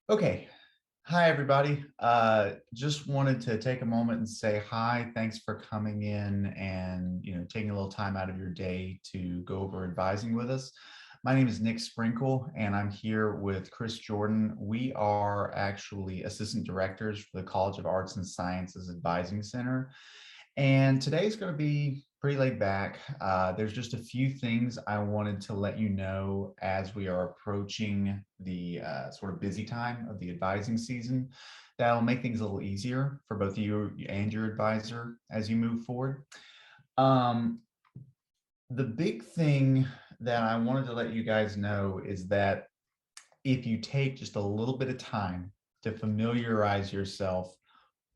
Okay. Hi, everybody. Just wanted to take a moment and say hi. Thanks for coming in and taking a little time out of your day to go over advising with us. My name is Nick Sprinkle, and I'm here with Chris Jordan. We are actually assistant directors for the College of Arts and Sciences Advising Center. And today's going to be pretty laid back. There's just a few things I wanted to let you know as we are approaching the sort of busy time of the advising season. That'll make things a little easier for both you and your advisor as you move forward. Um, the big thing that I wanted to let you guys know is that if you take just a little bit of time to familiarize yourself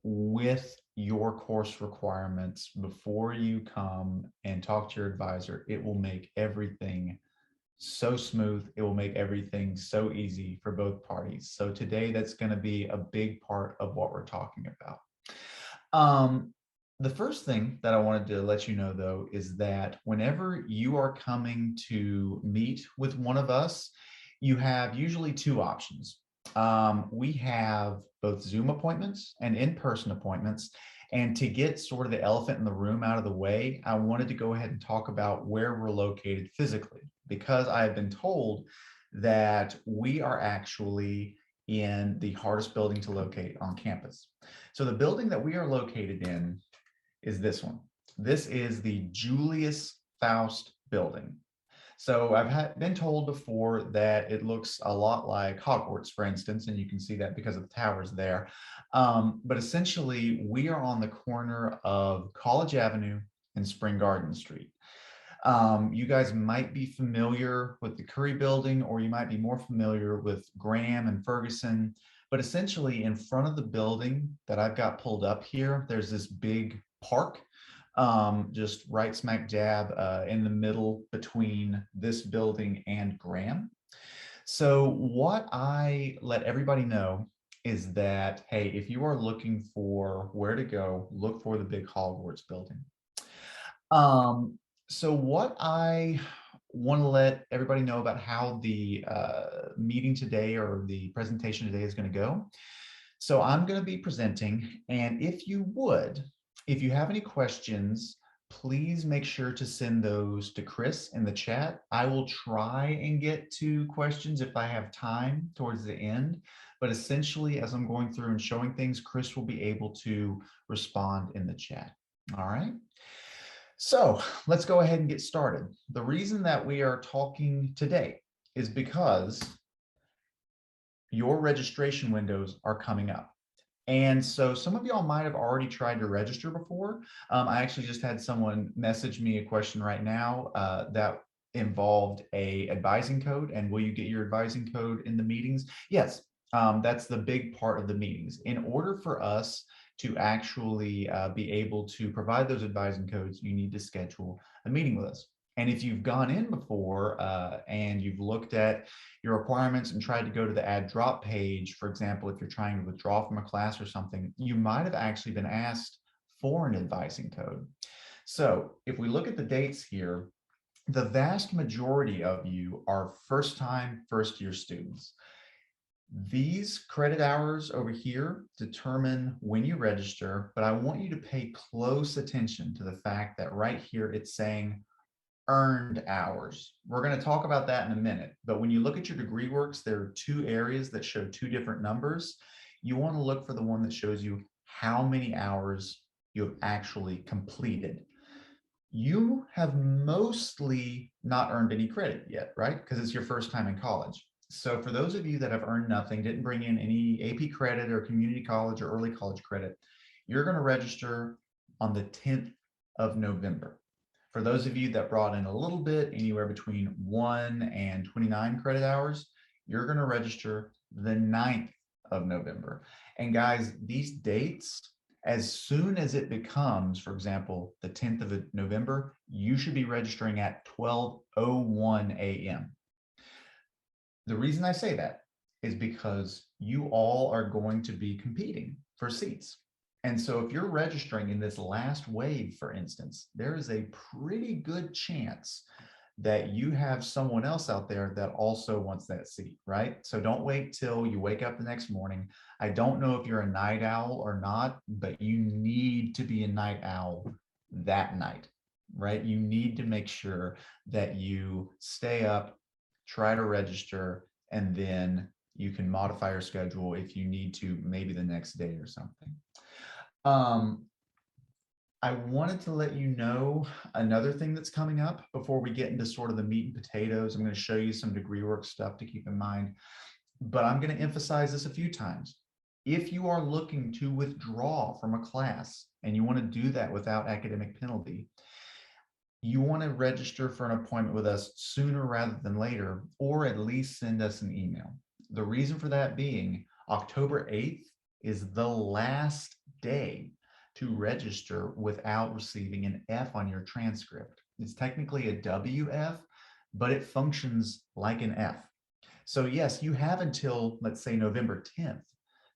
with your course requirements before you come and talk to your advisor, it will make everything so smooth. It will make everything so easy for both parties. So today, that's going to be a big part of what we're talking about. Um, the first thing that I wanted to let you know, though, is that whenever you are coming to meet with one of us, you have usually two options. We have both Zoom appointments and in-person appointments. And to get sort of the elephant in the room out of the way, I wanted to go ahead and talk about where we're located physically, because I have been told that we are actually in the hardest building to locate on campus. So the building that we are located in is this one. This is the Julius Faust building. So I've been told before that it looks a lot like Hogwarts, for instance, and you can see that because of the towers there. But essentially, we are on the corner of College Avenue and Spring Garden Street. You guys might be familiar with the Curry Building, or you might be more familiar with Graham and Ferguson. But essentially, in front of the building that I've got pulled up here, there's this big park, just right smack dab in the middle between this building and Graham. So, what I let everybody know is that, hey, if you are looking for where to go, look for the big Hogwarts building. So what I want to let everybody know about how the meeting today or the presentation today is going to go. So I'm going to be presenting, and if you have any questions, please make sure to send those to Chris in the chat. I will try and get to questions if I have time towards the end, but essentially, as I'm going through and showing things, Chris will be able to respond in the chat. All right. So let's go ahead and get started. The reason that we are talking today is because your registration windows are coming up. And so some of y'all might have already tried to register before. I actually just had someone message me a question right now that involved a advising code. And will you get your advising code in the meetings? Yes, that's the big part of the meetings. In order for us to actually be able to provide those advising codes, you need to schedule a meeting with us. And if you've gone in before and you've looked at your requirements and tried to go to the add drop page, for example, if you're trying to withdraw from a class or something, you might have actually been asked for an advising code. So if we look at the dates here, the vast majority of you are first-time, first-year students. These credit hours over here determine when you register, but I want you to pay close attention to the fact that right here it's saying earned hours. We're going to talk about that in a minute, but when you look at your degree works, there are two areas that show two different numbers. You want to look for the one that shows you how many hours you have actually completed. You have mostly not earned any credit yet, right? Because it's your first time in college. So for those of you that have earned nothing, didn't bring in any AP credit or community college or early college credit, you're going to register on the 10th of November. For those of you that brought in a little bit, anywhere between 1 and 29 credit hours, you're going to register the 9th of November. And guys, these dates, as soon as it becomes, for example, the 10th of November, you should be registering at 12:01 a.m. The reason I say that is because you all are going to be competing for seats. And so if you're registering in this last wave, for instance, there is a pretty good chance that you have someone else out there that also wants that seat, right? So don't wait till you wake up the next morning. I don't know if you're a night owl or not, but you need to be a night owl that night, right? You need to make sure that you stay up, try to register, and then you can modify your schedule if you need to, maybe the next day or something. Um, I wanted to let you know another thing that's coming up before we get into sort of the meat and potatoes. I'm going to show you some degree work stuff to keep in mind, but I'm going to emphasize this a few times. If you are looking to withdraw from a class and you want to do that without academic penalty, you want to register for an appointment with us sooner rather than later, or at least send us an email. The reason for that being October 8th is the last day to register without receiving an F on your transcript. It's technically a WF, but it functions like an F. So yes, you have until, let's say, November 10th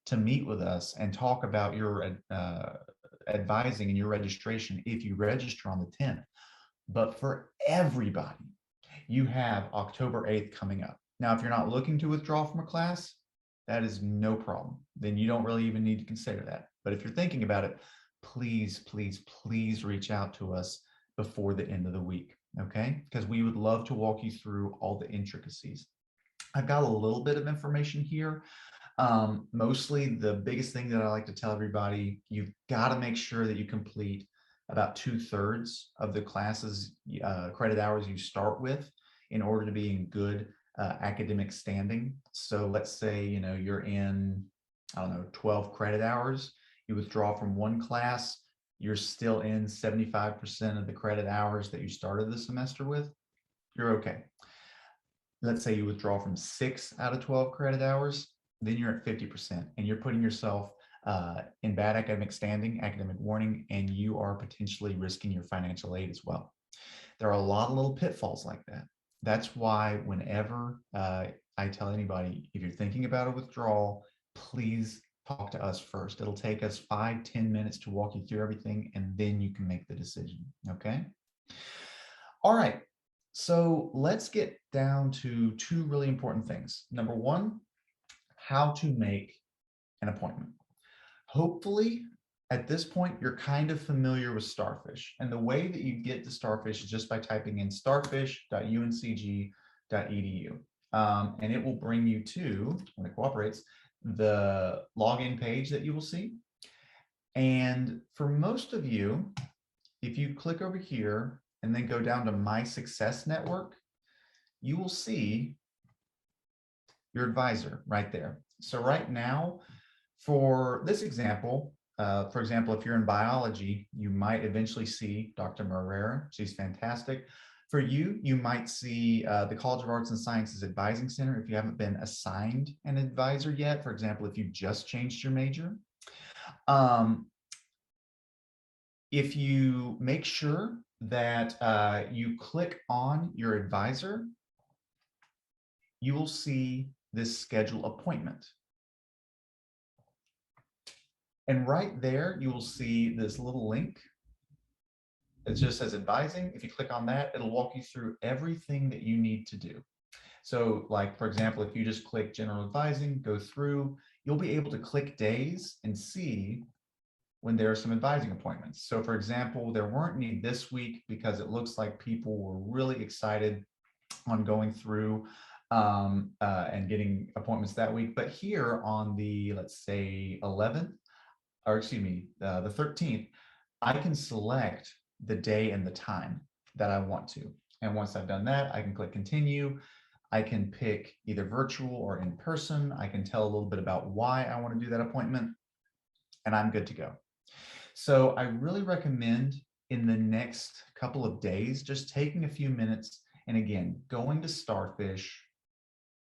to meet with us and talk about your advising and your registration if you register on the 10th. But for everybody, you have October 8th coming up. Now, if you're not looking to withdraw from a class, that is no problem. Then you don't really even need to consider that. But if you're thinking about it, please, please, please reach out to us before the end of the week, okay? Because we would love to walk you through all the intricacies. I've got a little bit of information here. Mostly the biggest thing that I like to tell everybody, you've got to make sure that you complete about 2/3 of the classes credit hours you start with in order to be in good academic standing. So let's say, you're in, I don't know, 12 credit hours, you withdraw from one class, you're still in 75% of the credit hours that you started the semester with, you're okay. Let's say you withdraw from 6 out of 12 credit hours, then you're at 50%, and you're putting yourself in bad academic standing, academic warning, and you are potentially risking your financial aid as well. There are a lot of little pitfalls like that. That's why whenever I tell anybody, if you're thinking about a withdrawal, please talk to us first. It'll take us 5-10 minutes to walk you through everything, and then you can make the decision, okay? All right, so let's get down to two really important things. Number one, how to make an appointment. Hopefully, at this point, you're kind of familiar with Starfish. And the way that you get to Starfish is just by typing in starfish.uncg.edu. And it will bring you to, when it cooperates, the login page that you will see. And for most of you, if you click over here and then go down to My Success Network, you will see your advisor right there. So right now, for this example, for example, if you're in biology, you might eventually see Dr. Marrera. She's fantastic. For you, you might see the College of Arts and Sciences Advising Center if you haven't been assigned an advisor yet. For example, if you just changed your major. If you make sure that you click on your advisor, you will see this schedule appointment. And right there, you will see this little link. It just says advising. If you click on that, it'll walk you through everything that you need to do. So like, for example, if you just click general advising, go through, you'll be able to click days and see when there are some advising appointments. So for example, there weren't any this week because it looks like people were really excited on going through and getting appointments that week. But here on the, let's say 11th, or excuse me, the 13th, I can select the day and the time that I want to. And once I've done that, I can click continue. I can pick either virtual or in person. I can tell a little bit about why I want to do that appointment, and I'm good to go. So I really recommend in the next couple of days, just taking a few minutes and again, going to Starfish,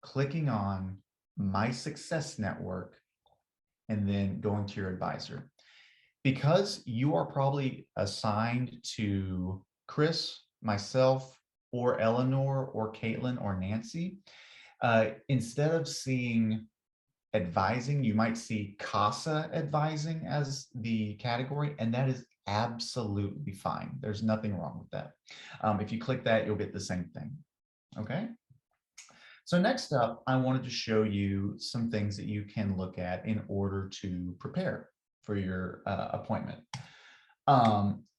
clicking on My Success Network, and then going to your advisor. Because you are probably assigned to Chris, myself, or Eleanor, or Caitlin, or Nancy, instead of seeing advising, you might see CASA advising as the category, and that is absolutely fine. There's nothing wrong with that. If you click that, you'll get the same thing. Okay. So next up, I wanted to show you some things that you can look at in order to prepare for your appointment.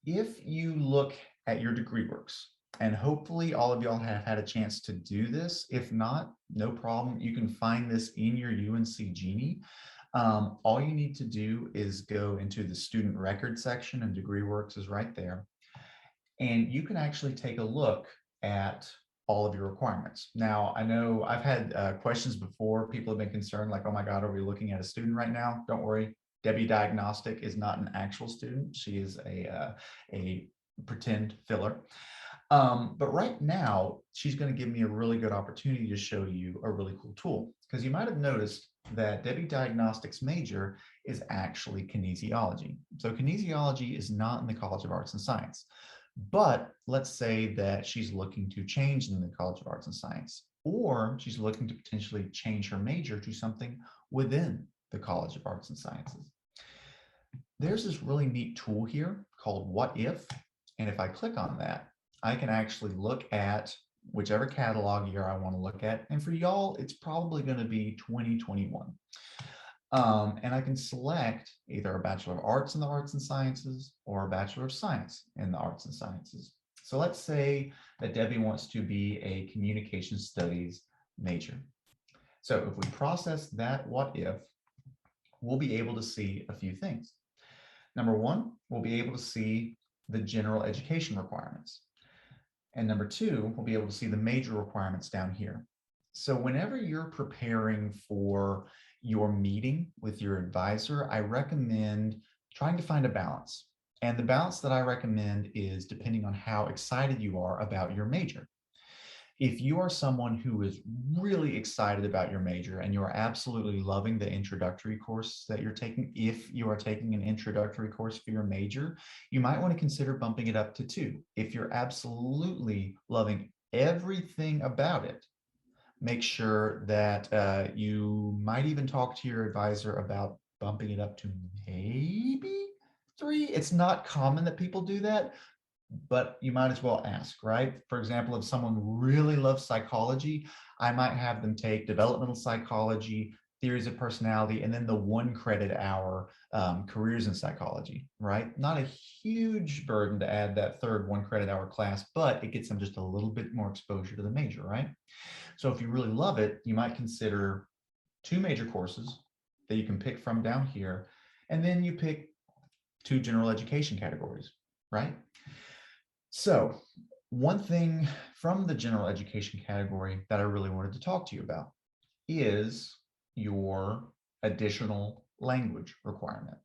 If you look at your degree works, and hopefully all of y'all have had a chance to do this. If not, no problem. You can find this in your UNC Genie. All you need to do is go into the student record section, and degree works is right there. And you can actually take a look at all of your requirements. Now, I know I've had questions before. People have been concerned like, oh my God, are we looking at a student right now? Don't worry. Debbie Diagnostic is not an actual student. She is a pretend filler. But right now, she's going to give me a really good opportunity to show you a really cool tool, because you might have noticed that Debbie Diagnostics major is actually kinesiology. So kinesiology is not in the College of Arts and Science. But let's say that she's looking to change in the College of Arts and Science, or she's looking to potentially change her major to something within the College of Arts and Sciences. There's this really neat tool here called What If? And if I click on that, I can actually look at whichever catalog year I want to look at. And for y'all, it's probably going to be 2021. And I can select either a Bachelor of Arts in the Arts and Sciences or a Bachelor of Science in the Arts and Sciences. So let's say that Debbie wants to be a Communication Studies major. So if we process that what if, we'll be able to see a few things. Number one, we'll be able to see the general education requirements. And number two, we'll be able to see the major requirements down here. So whenever you're preparing for your meeting with your advisor, I recommend trying to find a balance. And the balance that I recommend is depending on how excited you are about your major. If you are someone who is really excited about your major and you are absolutely loving the introductory course that you're taking, if you are taking an introductory course for your major, you might want to consider bumping it up to 2. If you're absolutely loving everything about it, make sure that you might even talk to your advisor about bumping it up to maybe 3. It's not common that people do that, but you might as well ask, right? For example, if someone really loves psychology, I might have them take developmental psychology, theories of personality, and then the 1 credit hour careers in psychology, right? Not a huge burden to add that third 1 credit hour class, but it gets them just a little bit more exposure to the major, right? So if you really love it, you might consider 2 major courses that you can pick from down here, and then you pick 2 general education categories, right? So one thing from the general education category that I really wanted to talk to you about is your additional language requirement.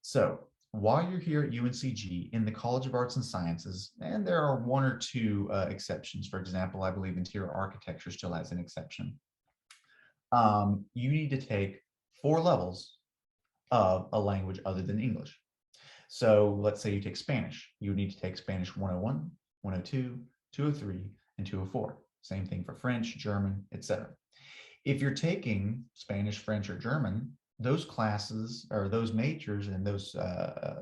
So while you're here at UNCG in the College of Arts and Sciences, and there are 1 or 2 exceptions, for example, I believe interior architecture still has an exception, you need to take 4 levels of a language other than English. So let's say you take Spanish. You need to take Spanish 101, 102, 203, and 204. Same thing for French, German, etc. If you're taking Spanish, French, or German, those classes or those majors and those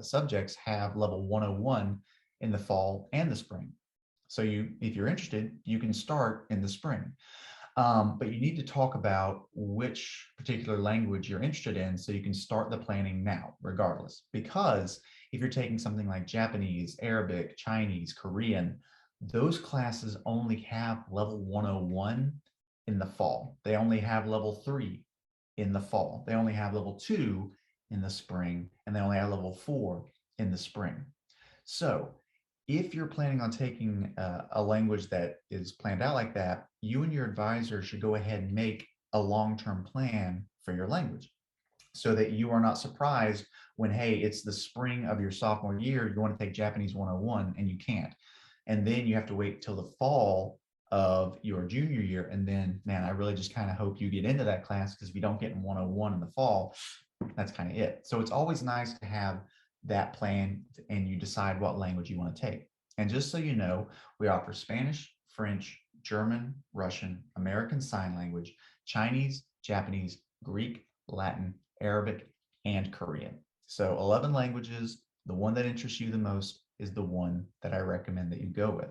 subjects have level 101 in the fall and the spring. So if you're interested, you can start in the spring. But you need to talk about which particular language you're interested in so you can start the planning now, regardless. Because if you're taking something like Japanese, Arabic, Chinese, Korean, those classes only have level 101 in the fall. They only have level 3 in the fall. They only have level 2 in the spring, and they only have level 4 in the spring. So if you're planning on taking a language that is planned out like that, you and your advisor should go ahead and make a long-term plan for your language so that you are not surprised when, hey, it's the spring of your sophomore year, you want to take Japanese 101 and you can't. And then you have to wait till the fall of your junior year. And then, man, I really just kind of hope you get into that class, because if you don't get in 101 in the fall, that's kind of it. So it's always nice to have that plan and you decide what language you want to take. And just so you know, we offer Spanish, French, German, Russian, American Sign Language, Chinese, Japanese, Greek, Latin, Arabic, and Korean. So 11 languages, The one that interests you the most is the one that I recommend that you go with.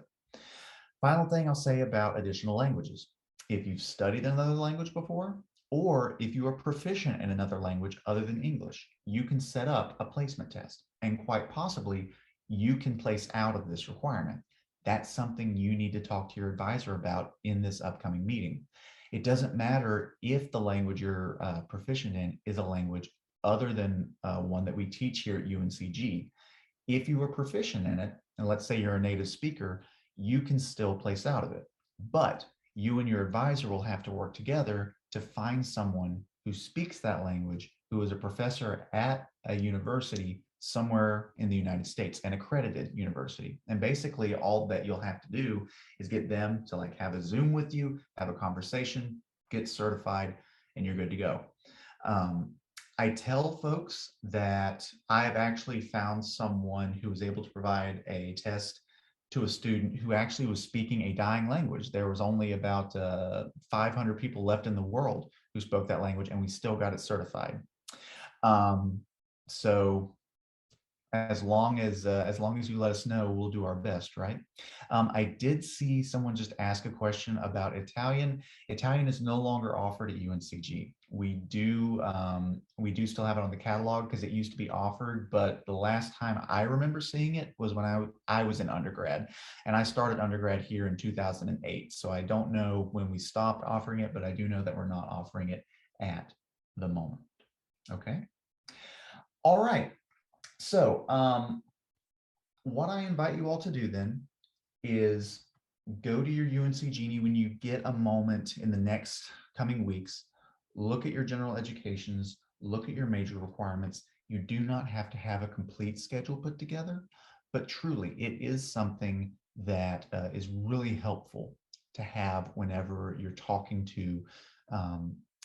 Final thing I'll say about additional languages. If you've studied another language before, or if you are proficient in another language other than English, you can set up a placement test, and quite possibly you can place out of this requirement. That's something you need to talk to your advisor about in this upcoming meeting. It doesn't matter if the language you're proficient in is a language other than one that we teach here at UNCG. If you are proficient in it, and let's say you're a native speaker, you can still place out of it. But you and your advisor will have to work together to find someone who speaks that language, who is a professor at a university somewhere in the United States, an accredited university. And basically all that you'll have to do is get them to like have a Zoom with you, have a conversation, get certified, and you're good to go. I tell folks that I've actually found someone who was able to provide a test to a student who actually was speaking a dying language. There was only about 500 people left in the world who spoke that language, and we still got it certified. So as long as you let us know, we'll do our best, right? I did see someone just ask a question about Italian. Italian is no longer offered at UNCG. We do still have it on the catalog because it used to be offered, but the last time I remember seeing it was when I was in undergrad, and I started undergrad here in 2008. So I don't know when we stopped offering it, but I do know that we're not offering it at the moment. Okay. All right. So what I invite you all to do then is go to your UNC Genie when you get a moment in the next coming weeks. Look at your general educations, look at your major requirements. You do not have to have a complete schedule put together, but truly it is something that is really helpful to have whenever you're talking to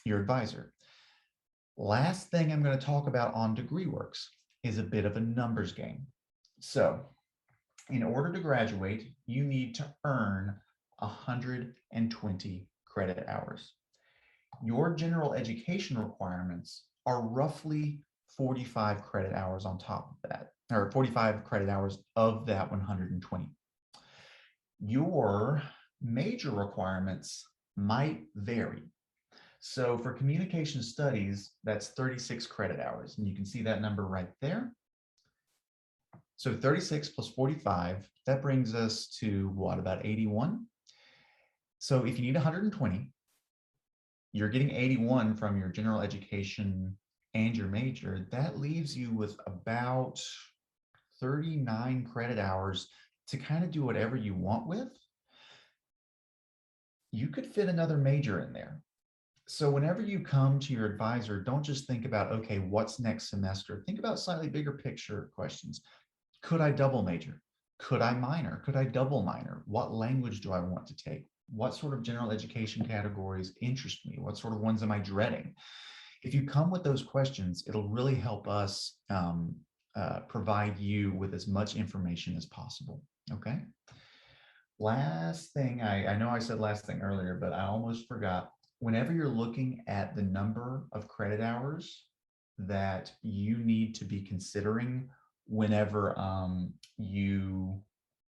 your advisor. Last thing I'm going to talk about on DegreeWorks is a bit of a numbers game. So in order to graduate, you need to earn 120 credit hours. Your general education requirements are roughly 45 credit hours on top of that, or 45 credit hours of that 120. Your major requirements might vary. So for communication studies, that's 36 credit hours, and you can see that number right there. So 36 plus 45, that brings us to what, about 81? So if you need 120, you're getting 81 from your general education and your major. That leaves you with about 39 credit hours to kind of do whatever you want with. You could fit another major in there. So whenever you come to your advisor, don't just think about, okay, what's next semester? Think about slightly bigger picture questions. Could I double major? Could I minor? Could I double minor? What language do I want to take? What sort of general education categories interest me? What sort of ones am I dreading? If you come with those questions, it'll really help us provide you with as much information as possible, okay? Last thing, I know I said last thing earlier, but I almost forgot. Whenever you're looking at the number of credit hours that you need to be considering whenever you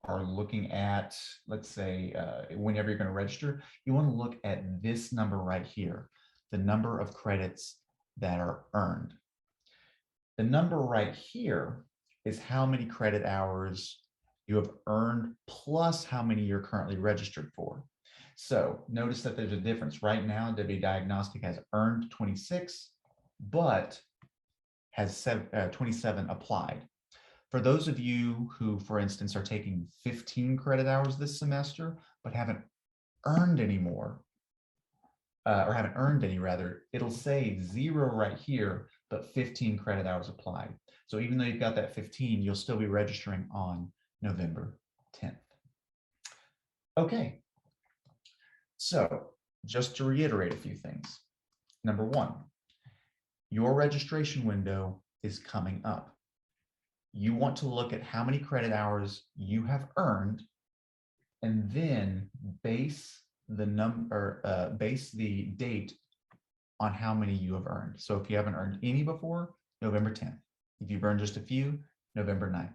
are looking at, let's say, whenever you're going to register, you want to look at this number right here, the number of credits that are earned. The number right here is how many credit hours you have earned plus how many you're currently registered for. So notice that there's a difference. Right now, W Diagnostic has earned 26, but has 27 applied. For those of you who, for instance, are taking 15 credit hours this semester, but haven't earned any more, or haven't earned any rather, it'll say 0 right here, but 15 credit hours applied. So even though you've got that 15, you'll still be registering on November 10th. Okay. So just to reiterate a few things. Number one, your registration window is coming up. You want to look at how many credit hours you have earned and then base the date on how many you have earned. So if you haven't earned any before, November 10th. If you've earned just a few, November 9th.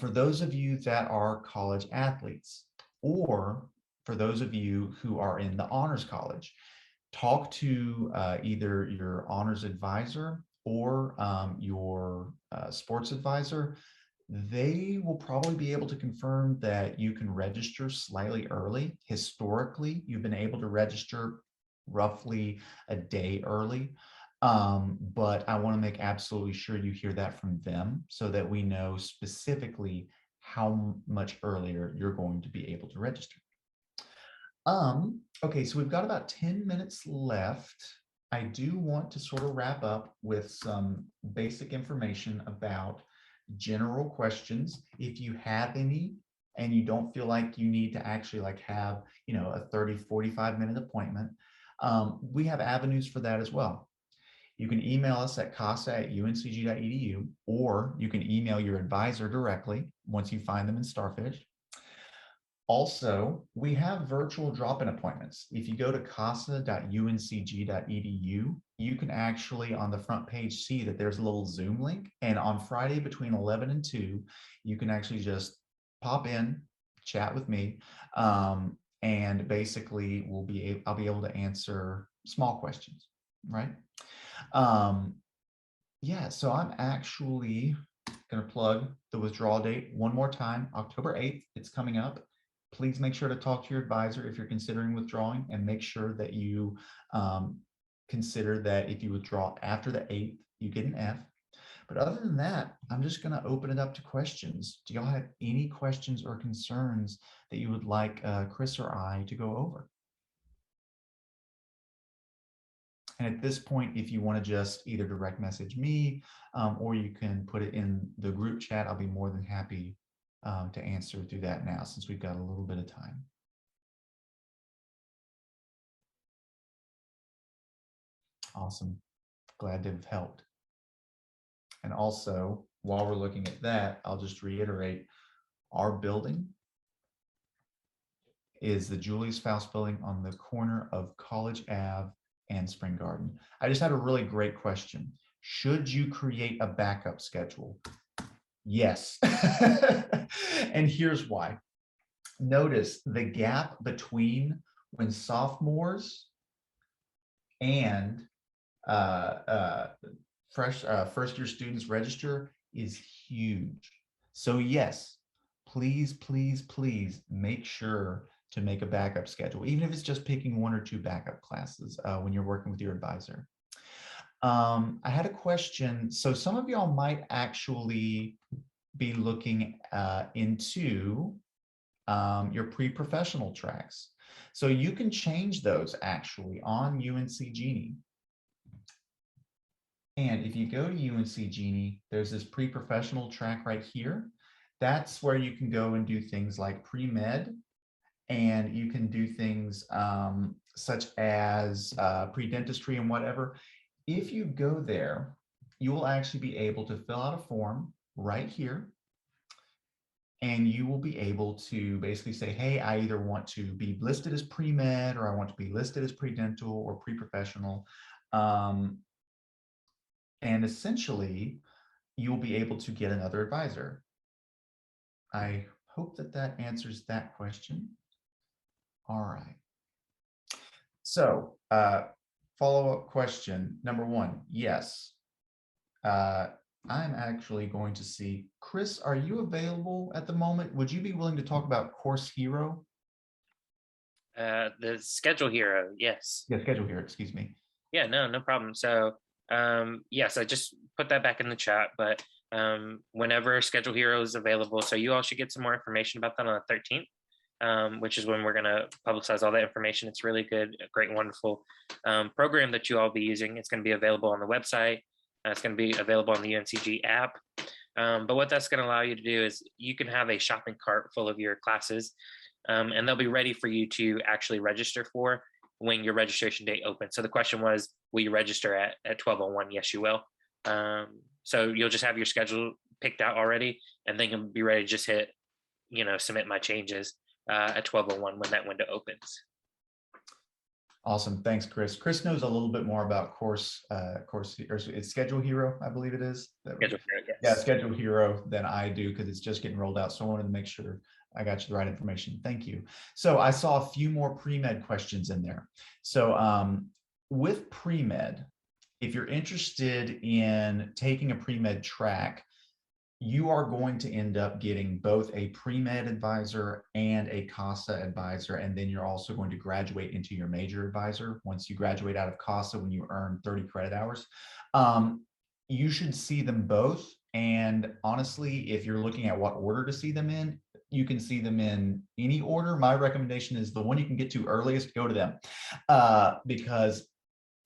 For those of you that are college athletes, or for those of you who are in the honors college, talk to either your honors advisor or your sports advisor. They will probably be able to confirm that you can register slightly early. Historically, you've been able to register roughly a day early. But I want to make absolutely sure you hear that from them so that we know specifically how much earlier you're going to be able to register. Okay, so we've got about 10 minutes left. I do want to sort of wrap up with some basic information about general questions. If you have any and you don't feel like you need to actually like have, a 30, 45-minute appointment, we have avenues for that as well. You can email us at casa@uncg.edu, or you can email your advisor directly once you find them in Starfish. Also, we have virtual drop-in appointments. If you go to casa.uncg.edu, you can actually on the front page see that there's a little Zoom link. And on Friday between 11 and 2, you can actually just pop in, chat with me, and basically I'll be able to answer small questions, right? Yeah, so I'm actually going to plug the withdrawal date one more time, October 8th. It's coming up. Please make sure to talk to your advisor if you're considering withdrawing, and make sure that you consider that if you withdraw after the 8th, you get an F. But other than that, I'm just going to open it up to questions. Do y'all have any questions or concerns that you would like Chris or I to go over? And at this point, if you want to just either direct message me or you can put it in the group chat, I'll be more than happy to answer through that now, since we've got a little bit of time. Awesome. Glad to have helped. And also, while we're looking at that, I'll just reiterate, our building is the Julius Faust building on the corner of College Ave and Spring Garden. I just had a really great question. Should you create a backup schedule? Yes. And here's why. Notice the gap between when sophomores and first year students register is huge. So yes, please, please, please make sure to make a backup schedule, even if it's just picking one or two backup classes when you're working with your advisor. I had a question. So some of y'all might actually be looking into your pre-professional tracks. So you can change those actually on UNC Genie. And if you go to UNC Genie, there's this pre-professional track right here. That's where you can go and do things like pre-med, and you can do things such as pre-dentistry and whatever. If you go there, you will actually be able to fill out a form right here. And you will be able to basically say, hey, I either want to be listed as pre-med, or I want to be listed as pre-dental or pre-professional. And essentially, you'll be able to get another advisor. I hope that that answers that question. All right. So follow-up question number one, yes. I'm actually going to see, Chris, are you available at the moment? Would you be willing to talk about Course Hero? The Schedule Hero, yes. Yeah, Schedule Hero, excuse me. Yeah, no problem. So, yes, I just put that back in the chat, but whenever Schedule Hero is available, so you all should get some more information about that on the 13th, which is when we're going to publicize all that information. It's really good, a great, wonderful program that you all be using. It's going to be available on the website. It's going to be available on the UNCG app. But what that's going to allow you to do is you can have a shopping cart full of your classes, and they'll be ready for you to actually register for when your registration date opens. So the question was, will you register at 12:01? Yes, you will. So you'll just have your schedule picked out already, and then you'll be ready to just hit, submit my changes at 12:01 when that window opens. Awesome. Thanks, Chris. Chris knows a little bit more about course, or it's Schedule Hero, I believe it is. Schedule for it, Yeah, yes. Schedule Hero than I do because it's just getting rolled out. So I wanted to make sure I got you the right information. Thank you. So I saw a few more pre-med questions in there. So with pre-med, if you're interested in taking a pre-med track, you are going to end up getting both a pre-med advisor and a CASA advisor, and then you're also going to graduate into your major advisor once you graduate out of CASA when you earn 30 credit hours. You should see them both, and honestly, if you're looking at what order to see them in, you can see them in any order. My recommendation is the one you can get to earliest, go to them, because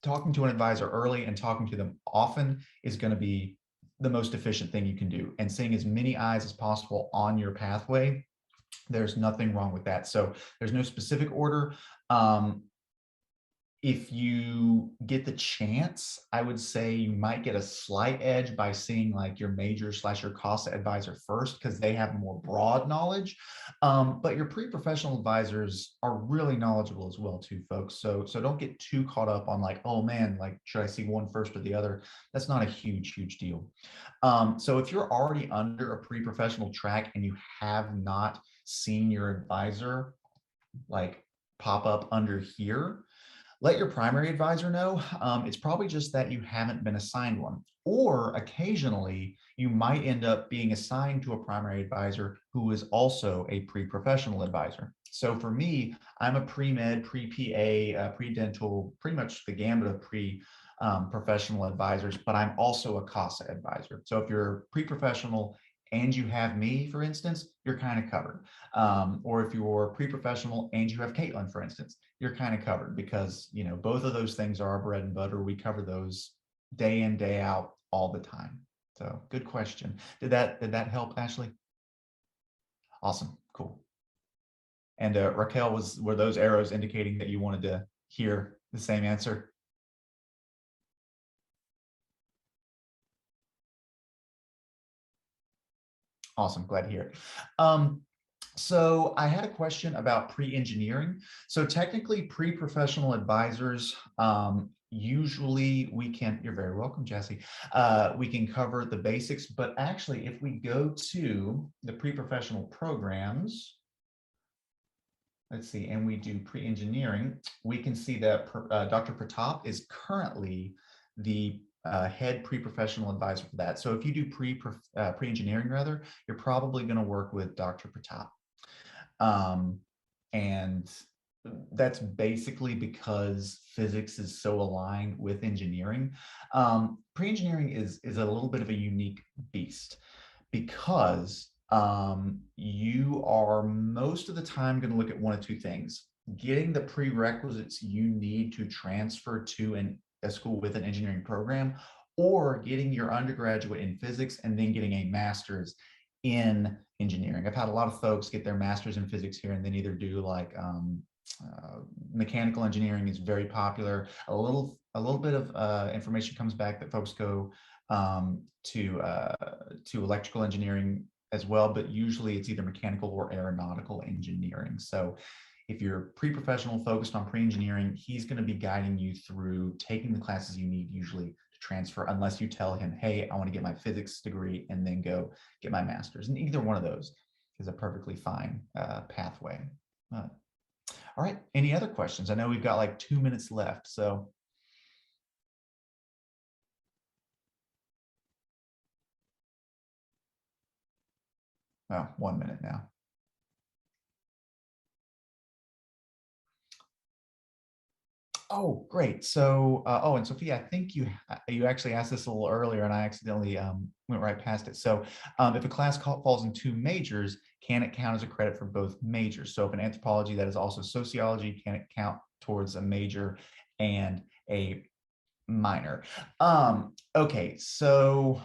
talking to an advisor early and talking to them often is going to be the most efficient thing you can do, and seeing as many eyes as possible on your pathway. There's nothing wrong with that. So there's no specific order. If you get the chance, I would say you might get a slight edge by seeing like your major / your CASA advisor first, because they have more broad knowledge. But your pre-professional advisors are really knowledgeable as well too, folks. So don't get too caught up on like, oh man, like should I see one first or the other? That's not a huge deal. So if you're already under a pre-professional track and you have not seen your advisor like pop up under here, let your primary advisor know. It's probably just that you haven't been assigned one. Or occasionally, you might end up being assigned to a primary advisor who is also a pre-professional advisor. So for me, I'm a pre-med, pre-PA, pre-dental, pretty much the gambit of professional advisors, but I'm also a CASA advisor. So if you're pre-professional and you have me, for instance, you're kind of covered. Or if you're pre-professional and you have Caitlin, for instance, you're kind of covered, because both of those things are our bread and butter. We cover those day in, day out, all the time. So good question. Did that help, Ashley? Awesome, cool. And Raquel, were those arrows indicating that you wanted to hear the same answer? Awesome, glad to hear it. So I had a question about pre-engineering. So technically, pre-professional advisors, usually you're very welcome, Jesse. We can cover the basics, but actually, if we go to the pre-professional programs, let's see, and we do pre-engineering, we can see that Dr. Pratap is currently the head pre-professional advisor for that. So if you do pre-engineering rather, you're probably going to work with Dr. Pratap. And that's basically because physics is so aligned with engineering. Pre-engineering is a little bit of a unique beast, because you are most of the time going to look at one of two things: getting the prerequisites you need to transfer to a school with an engineering program, or getting your undergraduate in physics and then getting a master's in engineering. I've had a lot of folks get their master's in physics here and then either do like mechanical engineering is very popular. A little bit of information comes back that folks go to electrical engineering as well, but usually it's either mechanical or aeronautical engineering. So if you're pre-professional focused on pre-engineering, he's going to be guiding you through taking the classes you need usually to transfer, unless you tell him, hey, I want to get my physics degree and then go get my master's. And either one of those is a perfectly fine pathway. All right, any other questions? I know we've got like 2 minutes left, so. Oh, 1 minute now. Oh, great. So, and Sophia, I think you actually asked this a little earlier, and I accidentally went right past it. So, if a class falls in 2 majors, can it count as a credit for both majors? So, if an anthropology that is also sociology, can it count towards a major and a minor? Okay, so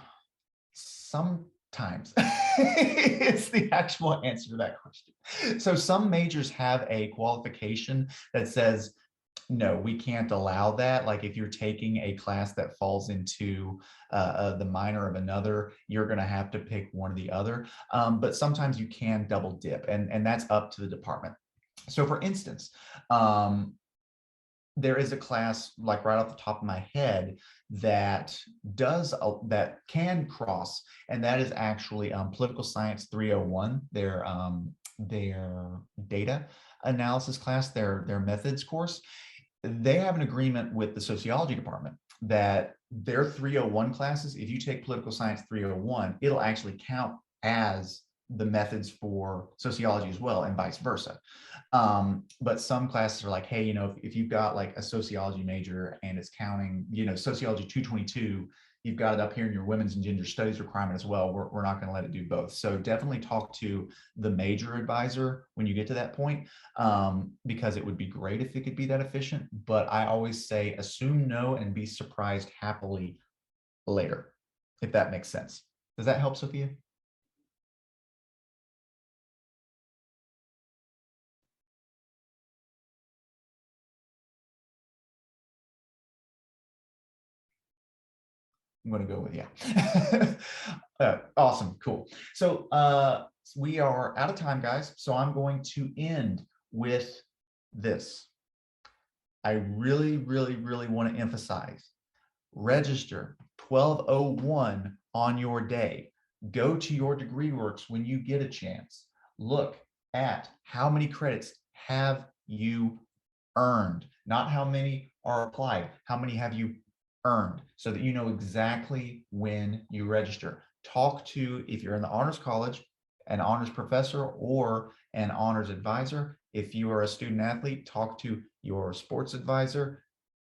sometimes it's the actual answer to that question. So, some majors have a qualification that says, no, we can't allow that. Like if you're taking a class that falls into the minor of another, you're going to have to pick one or the other. But sometimes you can double dip, and that's up to the department. So for instance, there is a class like right off the top of my head that that can cross, and that is actually Political Science 301, their data analysis class, their methods course. They have an agreement with the sociology department that their 301 classes, if you take Political Science 301, it'll actually count as the methods for sociology as well, and vice versa. But some classes are like, hey, if you've got like a sociology major and it's counting, sociology 222, you've got it up here in your women's and gender studies requirement as well. We're not going to let it do both. So definitely talk to the major advisor when you get to that point, because it would be great if it could be that efficient. But I always say assume no and be surprised happily later, if that makes sense. Does that help, Sophia? I'm going to go with yeah. Awesome, cool. So we are out of time, guys. So I'm going to end with this. I really, really, really want to emphasize, register 1201 on your day. Go to your DegreeWorks when you get a chance. Look at how many credits have you earned, not how many are applied, how many have you earned, so that you know exactly when you register. Talk to, if you're in the honors college, an honors professor or an honors advisor. If you are a student athlete, talk to your sports advisor.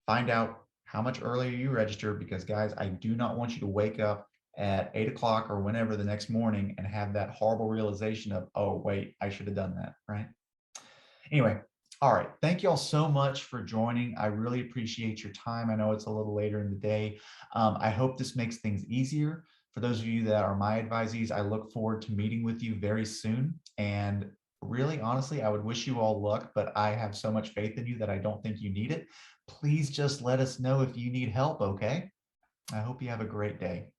Find out how much earlier you register, because guys, I do not want you to wake up at 8 o'clock or whenever the next morning and have that horrible realization of, oh, wait, I should have done that, right? Anyway, all right. Thank you all so much for joining. I really appreciate your time. I know it's a little later in the day. I hope this makes things easier. For those of you that are my advisees, I look forward to meeting with you very soon. And really, honestly, I would wish you all luck, but I have so much faith in you that I don't think you need it. Please just let us know if you need help, okay? I hope you have a great day.